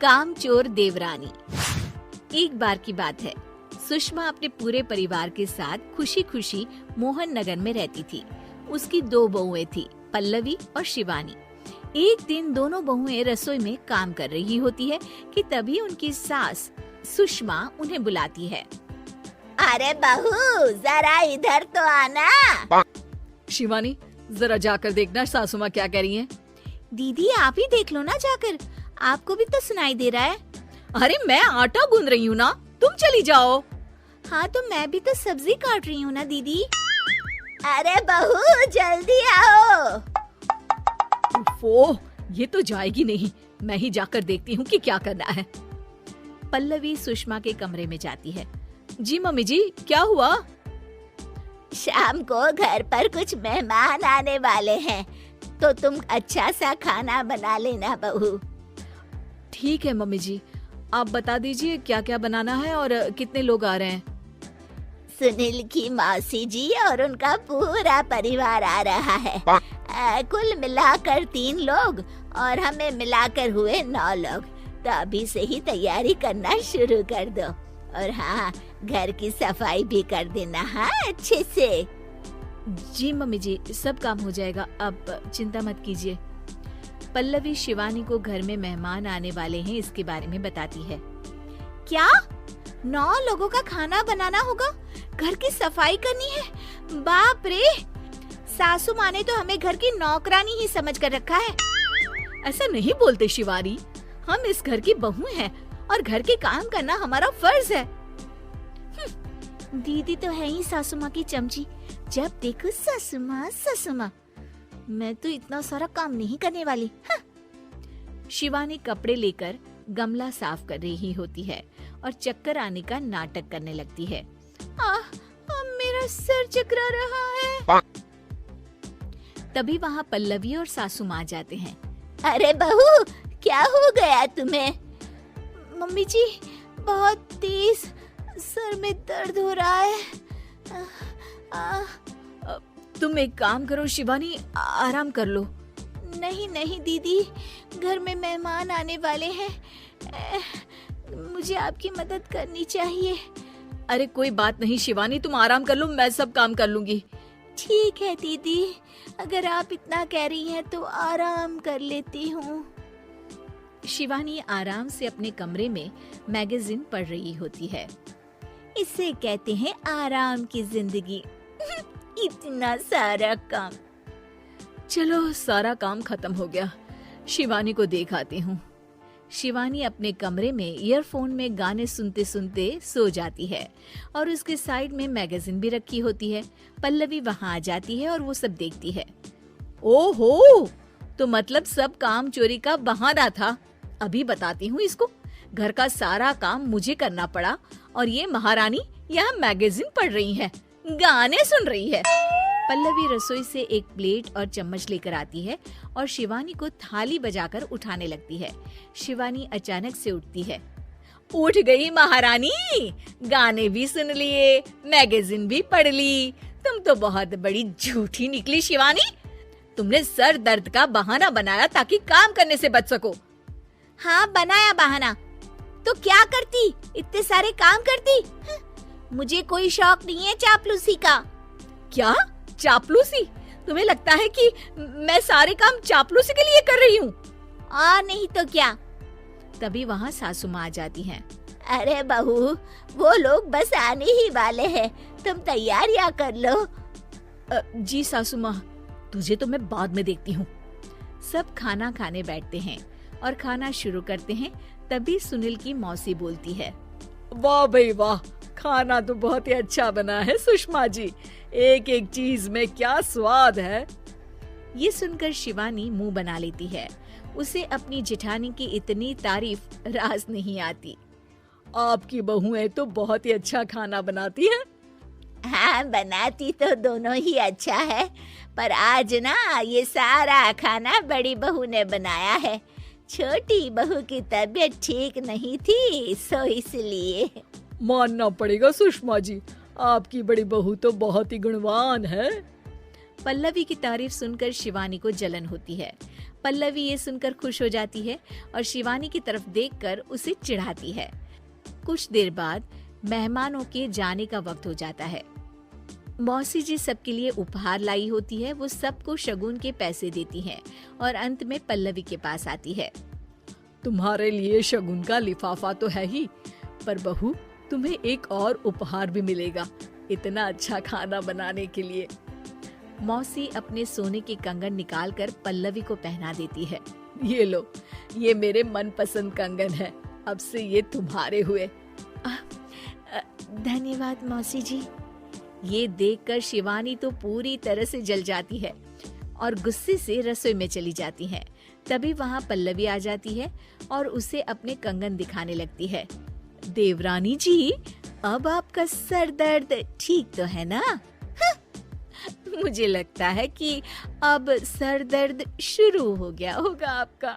कामचोर देवरानी। एक बार की बात है, सुषमा अपने पूरे परिवार के साथ खुशी खुशी मोहन नगर में रहती थी। उसकी 2 बहुएं थी, पल्लवी और शिवानी। एक दिन दोनों बहुएं रसोई में काम कर रही होती है कि तभी उनकी सास सुषमा उन्हें बुलाती है। अरे बहू, जरा इधर तो आना। शिवानी, जरा जाकर देखना सासू माँ क्या कह रही हैं। दीदी आप ही देख लो ना जाकर, आपको भी तो सुनाई दे रहा है। अरे मैं आटा गूंद रही हूँ ना, तुम चली जाओ। हाँ तो मैं भी तो सब्जी काट रही हूँ ना दीदी। अरे बहू जल्दी आओ। ओह, ये तो जाएगी नहीं, मैं ही जाकर देखती हूँ कि क्या करना है। पल्लवी सुषमा के कमरे में जाती है। जी मम्मी जी, क्या हुआ? शाम को घर पर कुछ मेहमान आने वाले हैं, तो तुम अच्छा सा खाना बना लेना बहू। ठीक है मम्मी जी, आप बता दीजिए क्या क्या बनाना है और कितने लोग आ रहे हैं। सुनील की मौसी जी और उनका पूरा परिवार आ रहा है। कुल मिलाकर 3 लोग और हमें मिलाकर हुए 9 लोग। तो अभी से ही तैयारी करना शुरू कर दो। और हाँ, घर की सफाई भी कर देना, हाँ अच्छे से। जी मम्मी जी, सब काम हो जाएगा, आप चिंता मत कीजिए। पल्लवी शिवानी को घर में मेहमान आने वाले हैं इसके बारे में बताती है। क्या 9 लोगों का खाना बनाना होगा, घर की सफाई करनी है? बाप रे, सासू माँ ने तो हमें घर की नौकरानी ही समझ कर रखा है। ऐसा नहीं बोलते शिवानी, हम इस घर की बहू हैं और घर के काम करना हमारा फर्ज है। दीदी तो है ही सासू माँ की चमची, जब देखो सासू माँ सासू माँ। मैं तो इतना सारा काम नहीं करने वाली। शिवानी कपड़े लेकर गमला साफ कर रही होती है और चक्कर आने का नाटक करने लगती है। मेरा सर चकरा रहा है। तभी वहाँ पल्लवी और सासू माँ जाते हैं। अरे बहू, क्या हो गया तुम्हें? मम्मी जी, बहुत तेज सर में दर्द हो रहा है। तुम एक काम करो शिवानी, आराम कर लो। नहीं नहीं दीदी, घर में मेहमान आने वाले हैं, मुझे आपकी मदद करनी चाहिए। अरे कोई बात नहीं शिवानी, तुम आराम कर लो, मैं सब काम कर लूंगी। ठीक है दीदी, अगर आप इतना कह रही हैं तो आराम कर लेती हूँ। शिवानी आराम से अपने कमरे में मैगजीन पढ़ रही होती है। इसे कहते हैं आराम की जिंदगी। इतना सारा काम। चलो सारा काम खत्म हो गया, शिवानी को देख आती हूँ। शिवानी अपने कमरे में ईयरफोन में गाने सुनते सुनते सो जाती है और उसके साइड में मैगजीन भी रखी होती है। पल्लवी वहाँ आ जाती है और वो सब देखती है। ओहो, तो मतलब सब काम चोरी का बहाना था। अभी बताती हूँ इसको। घर का सारा काम मुझे करना पड़ा और ये महारानी यहाँ मैगजीन पढ़ रही है, गाने सुन रही है। पल्लवी रसोई से एक प्लेट और चम्मच लेकर आती है और शिवानी को थाली बजाकर उठाने लगती है। शिवानी अचानक से उठती है। उठ गई महारानी, गाने भी सुन लिए, मैगजीन भी पढ़ ली। तुम तो बहुत बड़ी झूठी निकली शिवानी। तुमने सर दर्द का बहाना बनाया ताकि काम करने से बच सको। हाँ बनाया बहाना, तो क्या करती, इतने सारे काम करती। मुझे कोई शौक नहीं है चापलूसी का। क्या चापलूसी? तुम्हें लगता है कि मैं सारे काम चापलूसी के लिए कर रही हूँ? और नहीं तो क्या। तभी वहाँ सासू माँ आ जाती हैं। अरे बहू, वो लोग बस आने ही वाले हैं, तुम तैयारियां कर लो। जी सासू माँ, तुझे तो मैं बाद में देखती हूँ। सब खाना खाने बैठते हैं और खाना शुरू करते हैं। तभी सुनील की मौसी बोलती है। वाह भाई वाह, खाना तो बहुत ही अच्छा बना है सुषमा जी, एक एक चीज में क्या स्वाद है। ये सुनकर शिवानी मुंह बना लेती है। उसे अपनी जेठानी की इतनी तारीफ रास नहीं आती। आपकी बहुएं तो बहुत ही अच्छा खाना बनाती हैं। हाँ बनाती तो दोनों ही अच्छा है, पर आज ना ये सारा खाना बड़ी बहू ने बनाया है। छोटी बहू की तबीयत ठीक नहीं थी, सो इसलिए। मानना पड़ेगा सुषमा जी, आपकी बड़ी बहू तो बहुत ही गुणवान है। पल्लवी की तारीफ सुनकर शिवानी को जलन होती है। पल्लवी ये सुनकर खुश हो जाती है और शिवानी की तरफ देखकर उसे चिढ़ाती है। कुछ देर बाद मेहमानों के जाने का वक्त हो जाता है। मौसी जी सबके लिए उपहार लाई होती है। वो सबको शगुन के पैसे देती हैं और अंत में पल्लवी के पास आती है। तुम्हारे लिए शगुन का लिफाफा तो है ही, पर बहू तुम्हें एक और उपहार भी मिलेगा इतना अच्छा खाना बनाने के लिए। मौसी अपने सोने के कंगन निकालकर पल्लवी को पहना देती है। ये लो, ये मेरे मनपसंद कंगन है, अब से ये तुम्हारे हुए। धन्यवाद मौसी जी। ये देखकर शिवानी तो पूरी तरह से जल जाती है और गुस्से से रसोई में चली जाती है। तभी वहाँ पल्लवी आ जाती है और उसे अपने कंगन दिखाने लगती है। देवरानी जी, अब आपका सर दर्द ठीक तो है ना? मुझे लगता है कि अब सर दर्द शुरू हो गया होगा आपका।